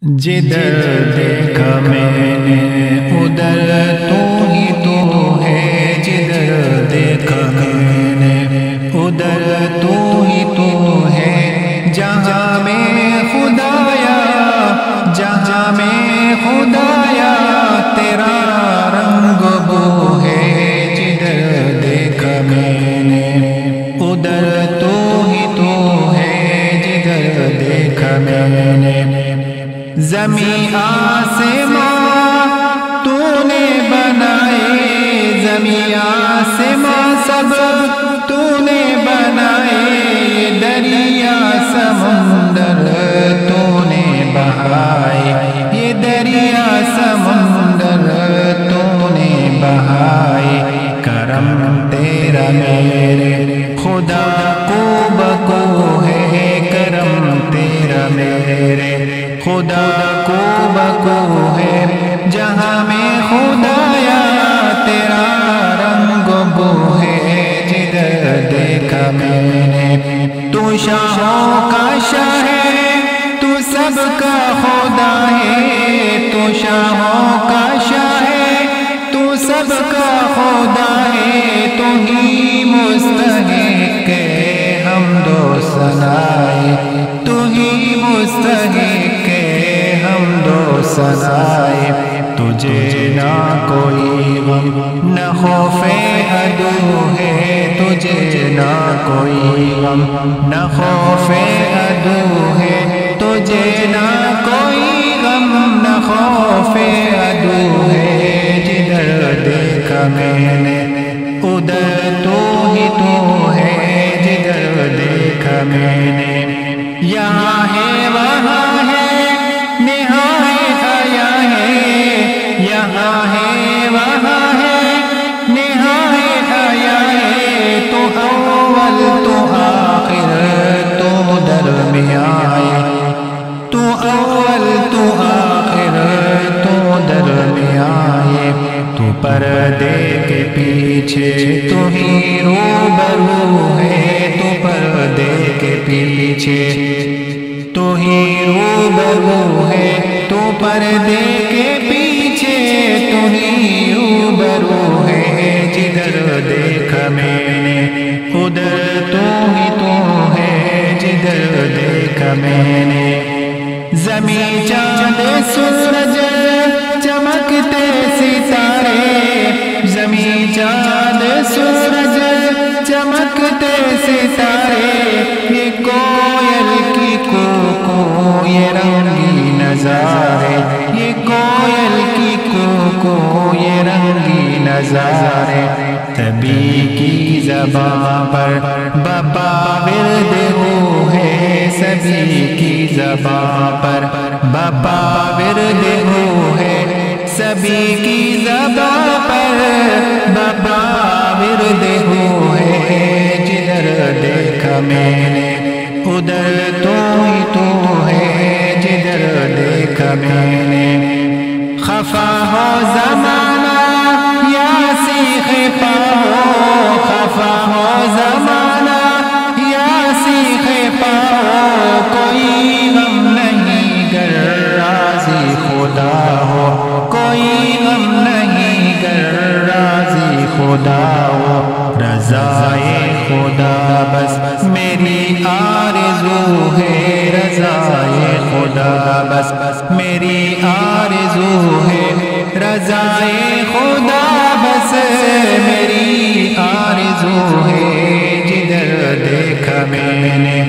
جدھر دیکھا میں نے ادھر تو ہی تو ہے، جدھر دیکھا میں نے ادھر تو ہی تو ہے، جہاں میں خدایا جہاں میں خدایا تیرا رنگ بو ہے، جدھر دیکھا میں نے ادھر تو ہی تو ہے، جدھر دیکھا میں نے زمین آسمان تو نے بنائے، زمین آسمان سب تو نے بنائے، یہ دریا سمندر تو نے بہائے، یہ دریا سمندر تو نے بہائے، کرم تیرا میرے خدا کو بکو ہے، کرم تیرا میرے خدا کو بکو ہے، جہاں میں خدایا تیرا رنگ بو ہے، جدھر دیکھا میں نے تو شاہوں کا شاہ ہے، تو سب کا خدا ہے، تو شاہوں کا شاہ ہے، تو سب کا خدا ہے، تو ہی مستحق ہے حمد و ثنائے، تو ہی مستحق ہے حمد و ثنائے، تجھے نہ کوئی غم نہ خوف عدو ہے، تجھے نہ کوئی غم نہ خوف عدو ہے، تجھے نہ کوئی غم نہ خوف عدو ہے، جدھر دیکھا میں نے ادھر تو ہی تو ہے، جدھر دیکھا میں نے یہاں ہے وہاں ہے نہایت حیا ہے، یہاں ہے وہاں ہے نہایت حیا ہے، تو اول تو آخر تو درمیان، تو اول تو آخر تو درمیان، تو پردے کے پیچھے تو ہی روبرو ہے، تو پردے کے پیچھے تو ہی روبرو ہے، تو پردے کے پیچھے تو ہی روبرو ہے، جدھر دیکھا میں نے ادھر تو ہی تو ہے، جدھر دیکھا میں نے زمین چاند سورج چمکتے ستارے، زمین چاند سورج چمکتے ستارے، یہ کوئل کی کوکو یہ رنگی نظارے، یہ کوئل کی کوکو یہ رنگی نظارے، سبھی کی زبان پر بابا ورد ہو ہے، سبھی کی زبان پر بابا ورد ہو ہے، سبھی کی زبان پر بابا ورد ہو ہے، جدھر دیکھا میں نے ادھر تو ہی تو ہے، جدھر دیکھا میں نے خفا ہو زمانہ یا سیخ پاؤ، خفا ہو زمانہ یا سیخ پاؤ، کوئی غم نہیں گر راضی خدا ہو، کوئی غم نہیں گر راضی خدا ہو، رضائے خدا بس میری آرزو ہے، رضائے خدا بس میری آرزو ہے، رضائے خدا بس میری آرزو ہے، جدھر دیکھا میں نے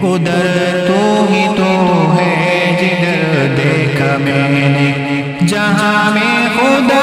ادھر تو ہی تو ہے، جدھر دیکھا میں نے جہاں میں خدا